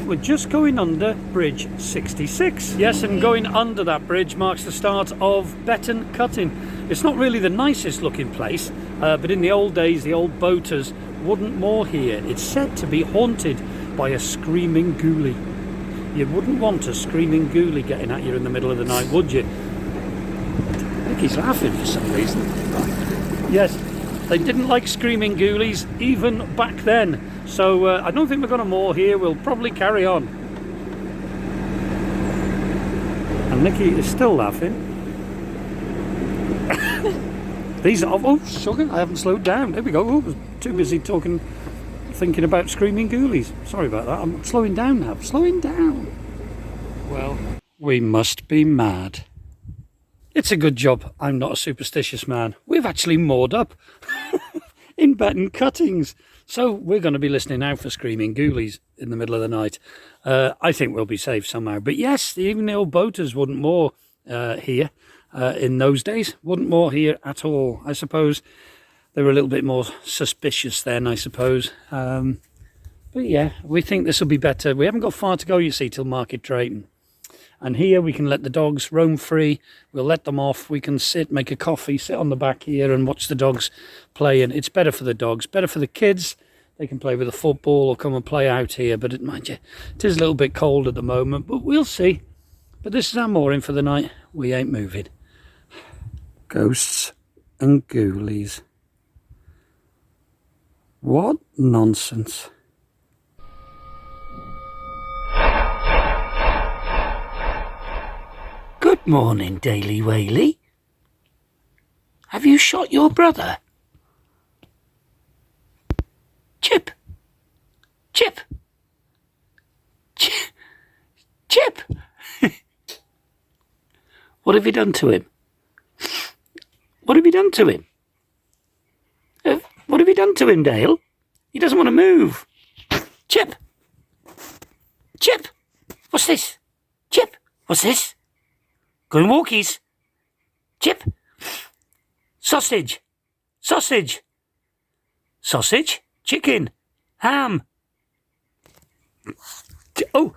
we're just going under Bridge 66. Yes, and going under that bridge marks the start of Betton Cutting. It's not really the nicest looking place, but in the old days, the old boaters wouldn't moor here. It's said to be haunted by a screaming ghoulie. You wouldn't want a screaming ghoulie getting at you in the middle of the night, would you? I think he's laughing for some reason. Yes, they didn't like screaming ghoulies even back then. So I don't think we're going to moor here. We'll probably carry on. And Nicky is still laughing. These are... Oh, sugar, I haven't slowed down. There we go. Oh, I was too busy thinking about screaming ghoulies. Sorry about that. I'm slowing down now. Slowing down. Well, we must be mad. It's a good job I'm not a superstitious man. We've actually moored up in Betton Cuttings. So we're going to be listening out for screaming ghoulies in the middle of the night. I think we'll be safe somehow. But yes, even the old boaters wouldn't moor here in those days. Wouldn't moor here at all. I suppose they were a little bit more suspicious then, I suppose. But yeah, we think this will be better. We haven't got far to go, you see, till Market Drayton. And here we can let the dogs roam free. We'll let them off. We can sit, make a coffee, sit on the back here and watch the dogs play. And it's better for the dogs, better for the kids. They can play with a football or come and play out here. But mind you, it is a little bit cold at the moment, but we'll see. But this is our mooring for the night. We ain't moving. Ghosts and ghoulies. What nonsense. Good morning, Daily Whaley. Have you shot your brother? Chip! Chip! Chip! What have you done to him? What have you done to him? What have you done to him, Dale? He doesn't want to move. Chip! Chip! What's this? Chip! What's this? Going walkies. Chip. Sausage. Sausage. Sausage. Chicken. Ham. Oh.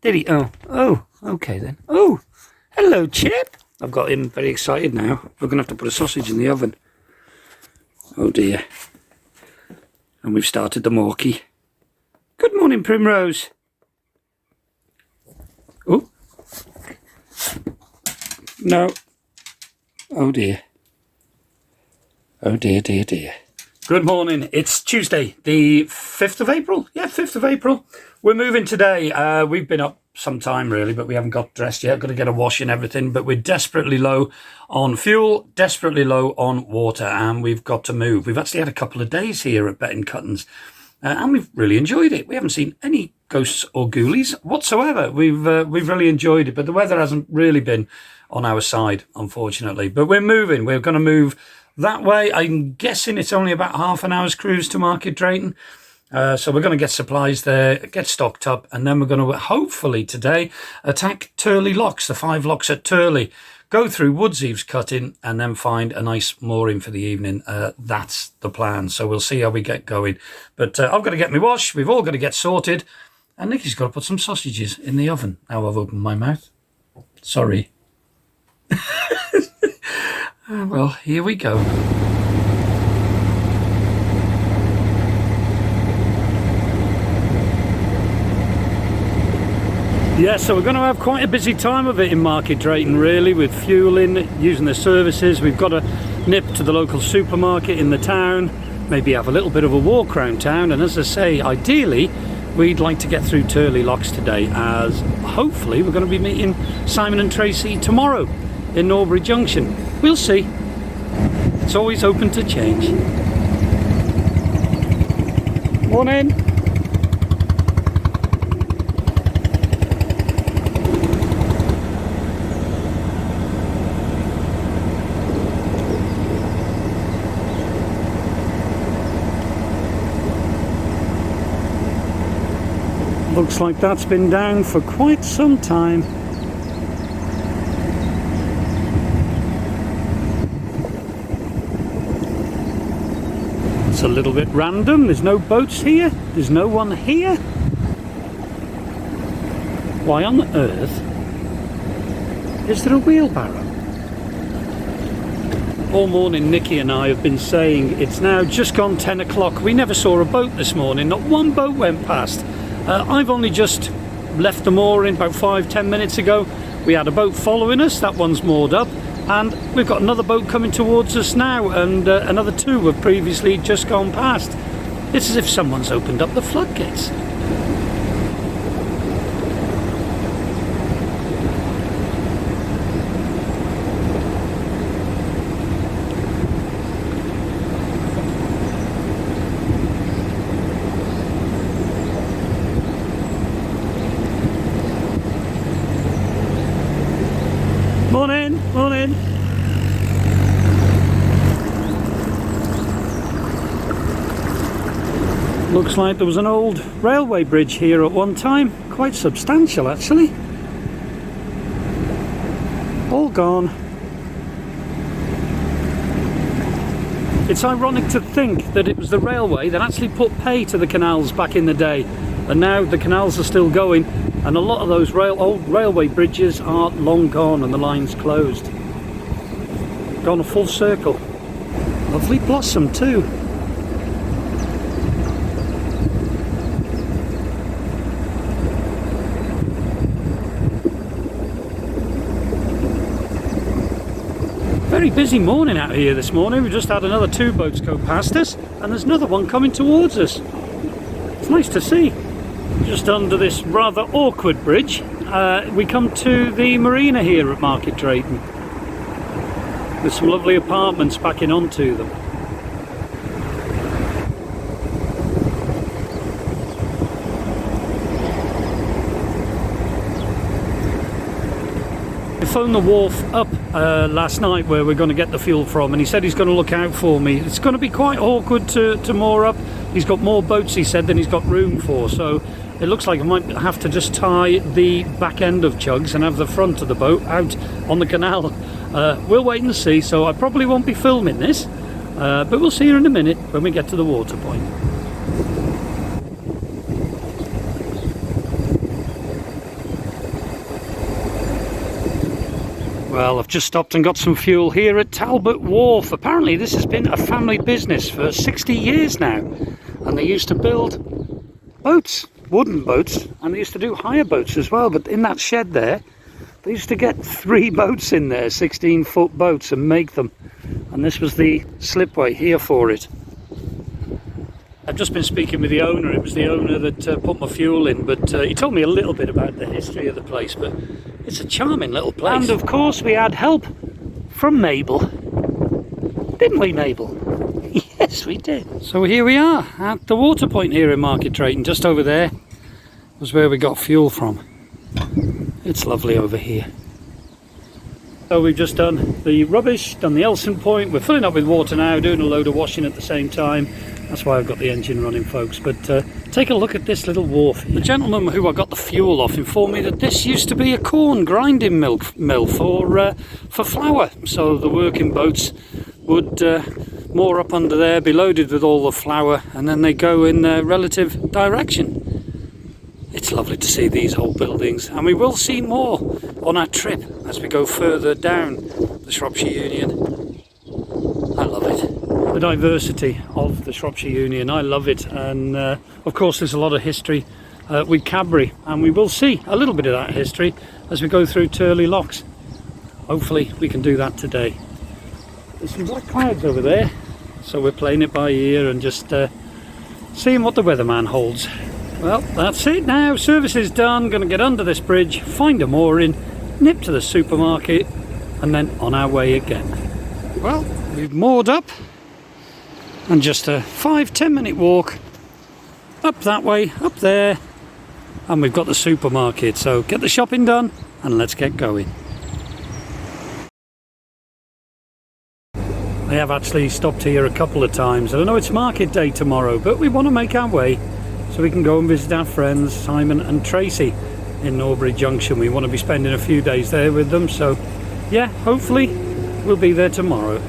Did he? Oh. Okay then. Oh. Hello, Chip. I've got him very excited now. We're going to have to put a sausage in the oven. Oh dear. And we've started the morky. Good morning, Primrose. Oh. No. Oh dear. Oh dear, dear, dear. Good morning. It's Tuesday, the 5th of April. Yeah, 5th of April. We're moving today. We've been up some time really, but we haven't got dressed yet. Got to get a wash and everything, but we're desperately low on fuel, desperately low on water, and we've got to move. We've actually had a couple of days here at Betton Cuttings, and we've really enjoyed it. We haven't seen any ghosts or ghoulies whatsoever. We've really enjoyed it, but the weather hasn't really been on our side, unfortunately. But we're moving. We're going to move that way. I'm guessing it's only about half an hour's cruise to Market Drayton. So we're going to get supplies there, get stocked up, and then we're going to hopefully today attack Turley locks, the 5 locks at Turley, go through Woodseaves Cutting, and then find a nice mooring for the evening. That's the plan. So we'll see how we get going. But I've got to get my wash. We've all got to get sorted. And Nicky's got to put some sausages in the oven. Now I've opened my mouth. Sorry. Well, here we go. Yeah, so we're going to have quite a busy time of it in Market Drayton, really, with fueling, using the services. We've got to nip to the local supermarket in the town, maybe have a little bit of a walk around town, and as I say, ideally, we'd like to get through Turley locks today, as hopefully we're going to be meeting Simon and Tracy tomorrow in Norbury Junction. We'll see. It's always open to change. Morning. Looks like that's been down for quite some time. It's a little bit random. There's no boats here. There's no one here. Why on earth is there a wheelbarrow? All morning Nikki and I have been saying it's now just gone 10 o'clock. We never saw a boat this morning, not one boat went past. I've only just left the mooring about 5-10 minutes ago. We had a boat following us, that one's moored up, and we've got another boat coming towards us now, and another two have previously just gone past. It's as if someone's opened up the floodgates. Morning, morning. Looks like there was an old railway bridge here at one time. Quite substantial, actually. All gone. It's ironic to think that it was the railway that actually put pay to the canals back in the day. And now the canals are still going, and a lot of those old railway bridges are long gone and the line's closed. Gone a full circle. Lovely blossom too. Very busy morning out here this morning. We just had another two boats go past us, and there's another one coming towards us. It's nice to see. Just under this rather awkward bridge, we come to the marina here at Market Drayton. With some lovely apartments backing onto them. I phoned the wharf up last night where we're going to get the fuel from, and he said he's going to look out for me. It's going to be quite awkward to moor up. He's got more boats, he said, than he's got room for, so it looks like I might have to just tie the back end of Chugs and have the front of the boat out on the canal. We'll wait and see, so I probably won't be filming this, but we'll see you in a minute when we get to the water point. Well, I've just stopped and got some fuel here at Talbot Wharf. Apparently this has been a family business for 60 years now, and they used to build boats, wooden boats, and they used to do hire boats as well. But in that shed there, they used to get 3 boats in there, 16-foot boats, and make them, and this was the slipway here for it. I've just been speaking with the owner. It was the owner that put my fuel in, but he told me a little bit about the history of the place, but it's a charming little place. And of course we had help from Mabel, didn't we, Mabel? Yes, we did. So here we are at the water point here in Market Drayton. Just over there was where we got fuel from. It's lovely over here. So we've just done the rubbish, done the Elson point. We're filling up with water now, doing a load of washing at the same time. That's why I've got the engine running, folks. But take a look at this little wharf here. The gentleman who I got the fuel off informed me that this used to be a corn grinding mill for flour. So the working boats would moor up under there, be loaded with all the flour, and then they go in their relative direction. It's lovely to see these old buildings, and we will see more on our trip as we go further down the Shropshire Union. I love it. The diversity of the Shropshire Union, I love it, and of course there's a lot of history with Cadbury, and we will see a little bit of that history as we go through Turley locks. Hopefully we can do that today. There's some black clouds over there, so we're playing it by ear and just seeing what the weatherman holds. Well, that's it now. Service is done. Going to get under this bridge, find a mooring, nip to the supermarket, and then on our way again. Well, we've moored up, and just a 5-10 minute walk up that way, up there, and we've got the supermarket. So get the shopping done and let's get going. I have actually stopped here a couple of times, and I know it's market day tomorrow, but we want to make our way so we can go and visit our friends Simon and Tracy in Norbury Junction. We want to be spending a few days there with them, so yeah, hopefully we'll be there tomorrow.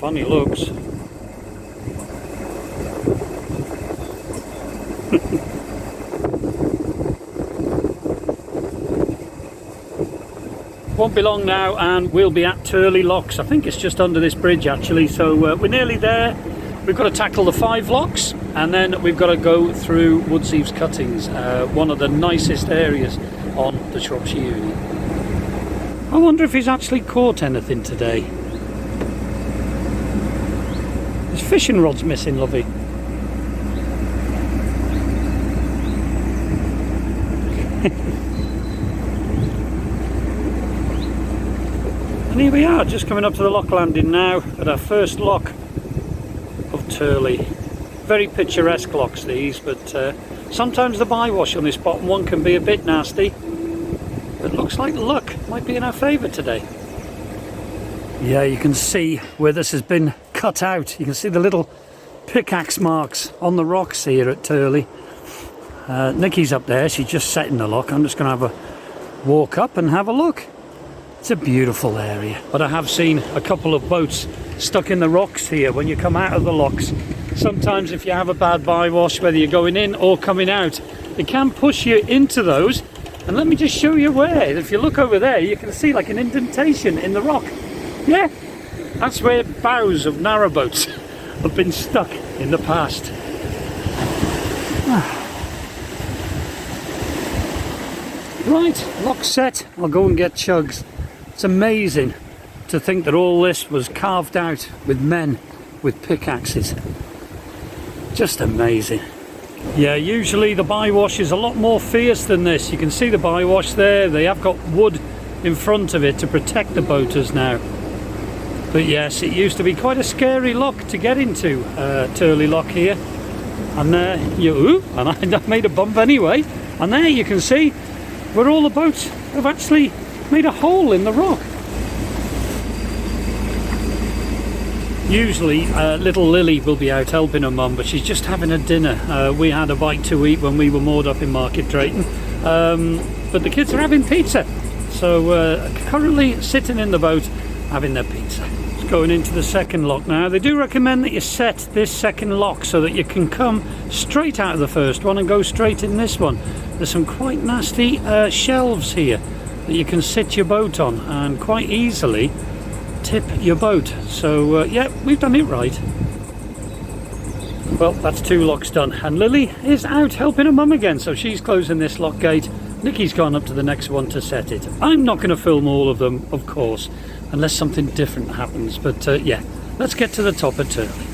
funny looks. Won't be long now and we'll be at Turley locks. I think it's just under this bridge actually, so we're nearly there. We've got to tackle the 5 locks and then we've got to go through Woodseaves Cuttings, one of the nicest areas on the Shropshire Uni. I wonder if he's actually caught anything today. His fishing rod's missing, lovey. And here we are, just coming up to the lock landing now at our first lock of Turley. Very picturesque locks these, but sometimes the bywash on this bottom one can be a bit nasty. But looks like luck might be in our favour today. Yeah, you can see where this has been cut out. You can see the little pickaxe marks on the rocks here at Turley. Nikki's up there, she's just setting the lock. I'm just going to have a walk up and have a look. It's a beautiful area, but I have seen a couple of boats stuck in the rocks here when you come out of the locks. Sometimes if you have a bad bywash, whether you're going in or coming out, it can push you into those. And let me just show you where. If you look over there, you can see like an indentation in the rock. Yeah, that's where bows of narrowboats have been stuck in the past. Right, lock set. I'll go and get chugs. It's amazing to think that all this was carved out with men with pickaxes. Just amazing. Yeah, usually the bywash is a lot more fierce than this. You can see the bywash there. They have got wood in front of it to protect the boaters now. But yes, it used to be quite a scary lock to get into, Turley lock here. And there and I made a bump anyway. And there you can see where all the boats have actually made a hole in the rock. Usually little Lily will be out helping her mum, but she's just having a dinner. We had a bite to eat when we were moored up in Market Drayton, but the kids are having pizza, so currently sitting in the boat having their pizza. It's going into the second lock now. They do recommend that you set this second lock so that you can come straight out of the first one and go straight in this one. There's some quite nasty shelves here that you can sit your boat on and quite easily tip your boat. So yeah, we've done it right. Well, that's 2 locks done, and Lily is out helping her mum again, so she's closing this lock gate. Nikki's gone up to the next one to set it. I'm not going to film all of them, of course, unless something different happens, but yeah, let's get to the top of Turley.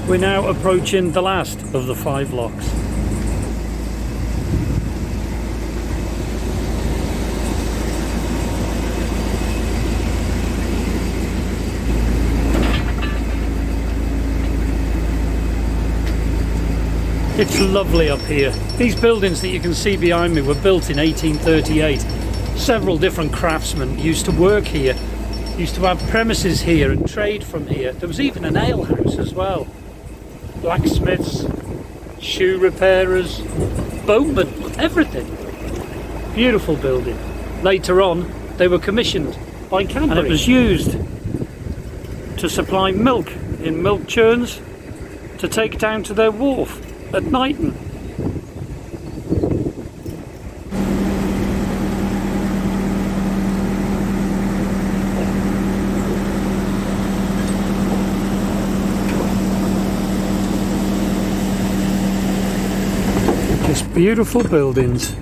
We're now approaching the last of the 5 locks. It's lovely up here. These buildings that you can see behind me were built in 1838. Several different craftsmen used to work here, used to have premises here and trade from here. There was even an ale house as well. Blacksmiths, shoe repairers, boatmen, everything. Beautiful building. Later on, they were commissioned by Cadbury, and it was used to supply milk in milk churns to take down to their wharf at Knighton. Just beautiful buildings.